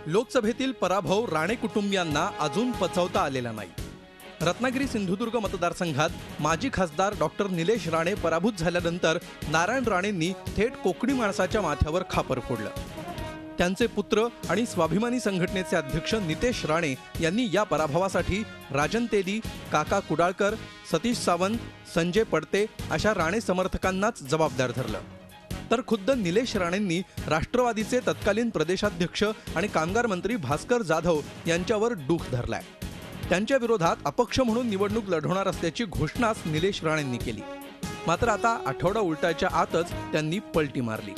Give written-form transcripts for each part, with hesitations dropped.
लोकसभेतील पराभव राणे कुटुंबियांना अजून पचवता आलेला नाही। रत्नागिरी सिंधुदुर्ग मतदारसंघात माजी खासदार डॉक्टर निलेश राणे पराभूत झाल्यानंतर नारायण राणेंनी थेट कोकणी माणसाच्या माथ्यावर खापर फोडलं। त्यांचे पुत्र आणि स्वाभिमानी संघटनेचे अध्यक्ष नितेश राणे यांनी या पराभवासाठी राजन तेली, काका कुडाळकर, सतीश सावंत, संजय पडते अशा राणे समर्थकांनाच जबाबदार धरलं। तर खुद्द निलेश राणेंनी राष्ट्रवादीचे तत्कालीन प्रदेशाध्यक्ष आणि कामगार मंत्री भास्कर जाधव यांच्यावर डूख धरलाय। त्यांच्या विरोधात अपक्ष म्हणून निवडणूक लढवणार असल्याची घोषणाच निलेश राणेंनी केली। मात्र आता आठवडा उलटायच्या आतच त्यांनी पलटी मारली।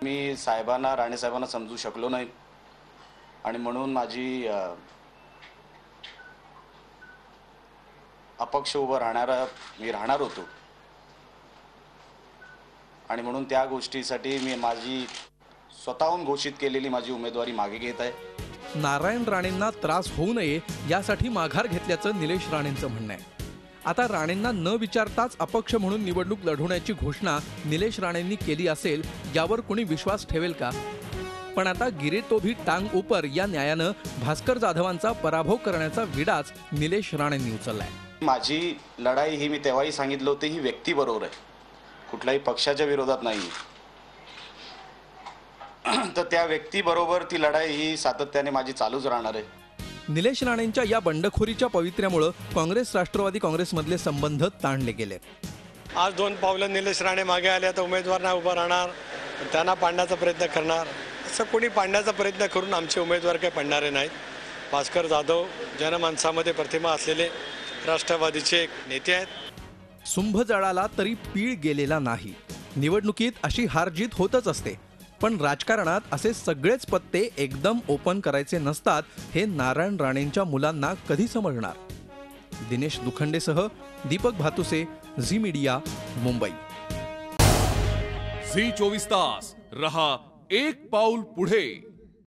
मी राणे साहेबांना समजू शकलो नाही आणि म्हणून माझी अपक्ष उभं राहणार होतो आणि म्हणून त्या गोष्टीसाठी मी माझी स्वतःहून घोषित केलेली माझी उमेदवारी मागे घेत आहे। नारायण राणेंना त्रास होऊ नये यासाठी माघार घेतल्याचं निलेश राणेंचं म्हणणं आहे। आता राणेंना न विचारताच अपक्ष म्हणून निवडणूक लढवण्याची घोषणा निलेश राणेंनी केली असेल यावर कोणी विश्वास ठेवेल का? पण आता गिरे तो भी टांग ऊपर या न्यायानं भास्कर जाधवांचा पराभव करण्याचा विडाच निलेश राणेंनी उचललाय। माझी लढाई ही मी तेव्हाही सांगितलं होतं ही व्यक्तीबरोबर आहे, कुठल्याही पक्षाच्या विरोधात नाही। तर त्या व्यक्तीबरोबर ती लढाई ही सातत्याने माझी चालूच राहणार आहे। निलेश राणेंच्या या बंडखोरीच्या पवित्र्यामुळे काँग्रेस राष्ट्रवादी काँग्रेसमधले संबंध ताणले गेले। आज 2 पावलं निलेश राणे मागे आले तर उमेदवार नाही उभा राहणार, त्यांना पाडण्याचा प्रयत्न करणार। असं कोणी पाडण्याचा प्रयत्न करून आमचे उमेदवार काही पडणारे नाहीत। भास्कर जाधव जनमानसामध्ये प्रतिमा असलेले राष्ट्रवादीचे नेते आहेत। सुंभ जळाला तरी पीळ गेलेला नाही। निवडणुकीत अशी हारजीत होतच असते, पण राजकारणात असे सगळेच पत्ते एकदम ओपन करायचे नसतात हे नारायण राणेंच्या मुलांना कधी समजणार? दिनेश दुखंडेसह Deepak Bhatuse, Zee media, Mumbai. Zee 24 तास रहा एक पाऊल पुढे।